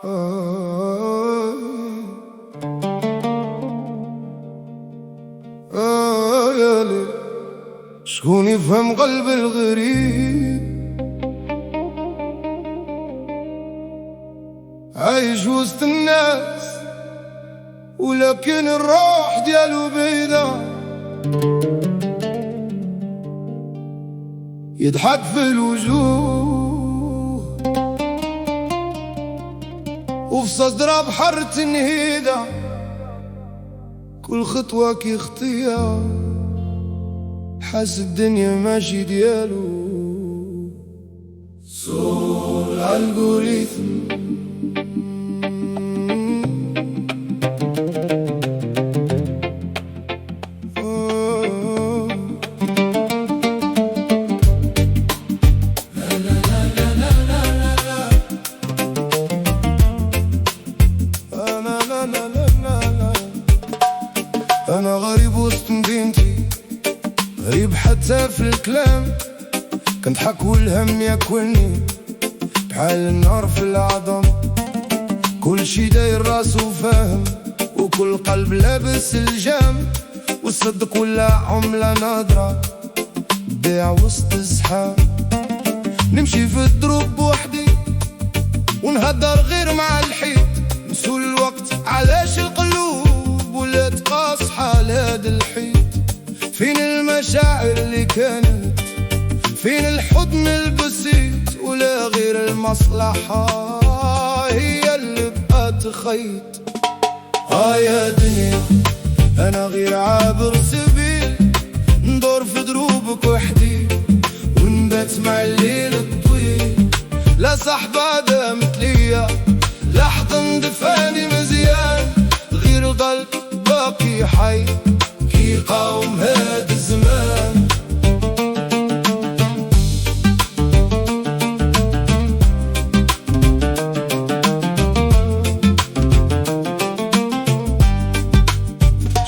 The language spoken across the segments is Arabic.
يا ليل شكون يفهم قلب الغريب عايش وسط الناس ولكن الروح ديالو بعيدة، يضحك في الوجوه وفي صدره بحر تنهيدة، كل خطوة كي خطيها حاس الدنيا ماشي ديالو. صور الالغوريثم أنا غريب وسط مدينتي، غريب حتى في الكلام، كنضحك والهم ياكلني بحال النار في العظم، كل شي داير راسو فاهم وكل قلب لابس الجام، والصدق ولا عملة نادرة بيع وسط الزحام. نمشي في الدروب بوحدي ونهدر غير مع الحيط، نسول الوقت علاش القلوب ولات قاصحة لهاد الحيط. فين المشاعر اللي كانت، فين الحضن البسيط، ولا غير المصلحة هي اللي بقات خيط. يا دنيا أنا غير عابر سبيل، ندور في دروبك وحدي ونبات مع الليل الطويل. لا صحبة دامت ليا، لا حضن دفاني مزيان، غير القلب باقي حي كي قاوم هاد الزمان.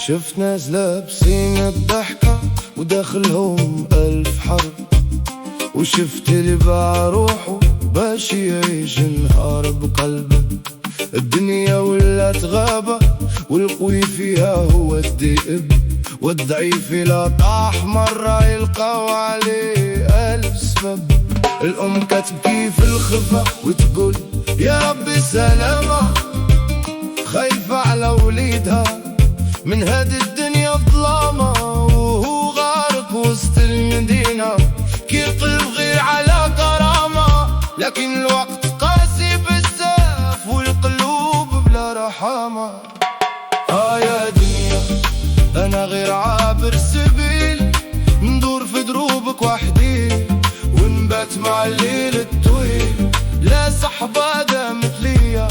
شفت ناس لابسين الضحكة وداخلهم ألف حرب، وشفت اللي باع روحه باش يعيش نهار بقلبه. الدنيا ولات غابة والقوي فيها هو الذئب، والضعيف لا طاح مرة يلقاو عليه ألف سبب. الأم كتبكي في الخفا وتقول يا ربي سلامة، خايفة على وليدها من هاد الدنيا ظلامة، وهو غارق وسط المدينة كيطلب غير على كرامة. لكن الوقت قاسي بزاف والقلوب بلا رحامة. يا دنيا أنا غير عابر سبيل، ندور في دروبك وحدي ونبات مع الليل الطويل. لا صحبة دامت ليا،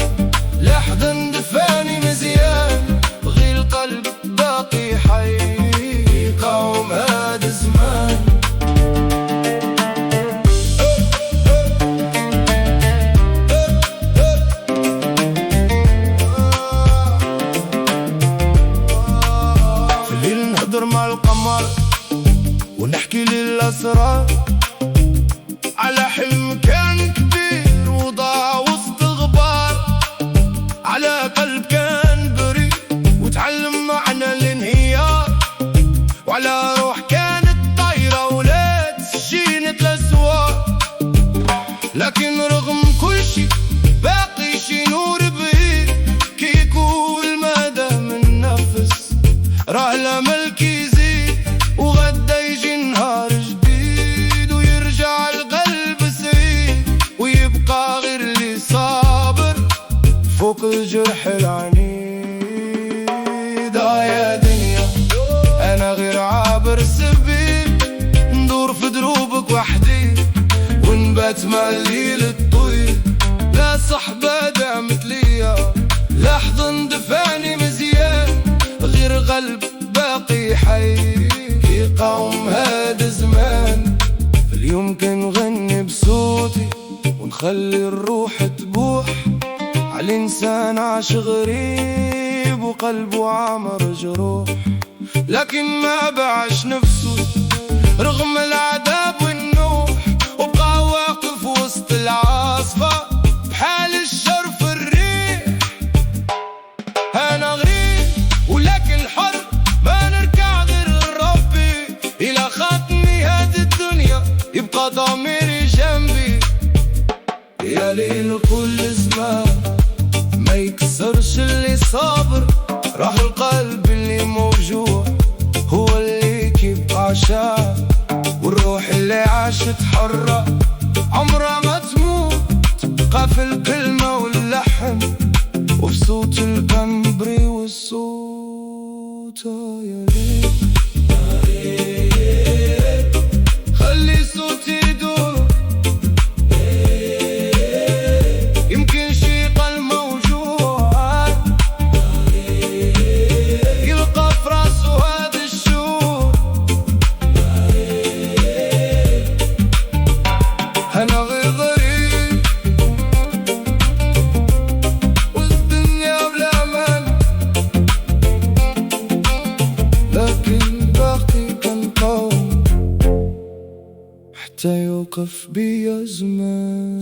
لا حضن دفاني مزيان، غير القلب باقي حي قاوم هاد الزمان. في الليل نهضر مع القمر ونحكي للأسرار، على حلم كان كبير وضاع وسط غبار، على قلب كان بريء وتعلم معنى الانهيار، وعلى روح كانت طايرة ولاد سجينة الأسوار. لكن رغم كل شي باقي شي نور بعيد، كي يكون مادام النفس راه الأمل كيزيد، وغدا يجي نهار جديد ويرجع القلب سعيد، ويبقى غير اللي صابر فوق الجرح العنيد. يا دنيا أنا غير عابر سبيل، ندور في دروبك وحدي ونبات مع الليل الطويل. لا صحبة دامت ليا، لا حضن دفاني مزيان، غير قلب باقي حي يقاوم هاد الزمان. اليوم كنغني بصوتي ونخلي الروح تبوح على إنسان عاش غريب وقلبه عامر جروح، لكن ما باعش نفسه رغم العذاب والنوح، وبقى واقف وسط العاصفة بحال الشرف الريح. يا ليل كل زمان ما يكسرش اللي صابر، راح القلب اللي موجوع هو اللي يبقى شاعر، والروح اللي عاشت حرة عمرها ما تموت، تبقى في الكلمة واللحن وبصوت البمبري والصوت. يا ليل خلي صوتي يدور، يمكن شي قلب موجوع يلقى في راسه هذا الشعور. أنا غير ضريب والدنيا بلا أمان، لكن بختي كان قوي حتى يوقف بيا زمان.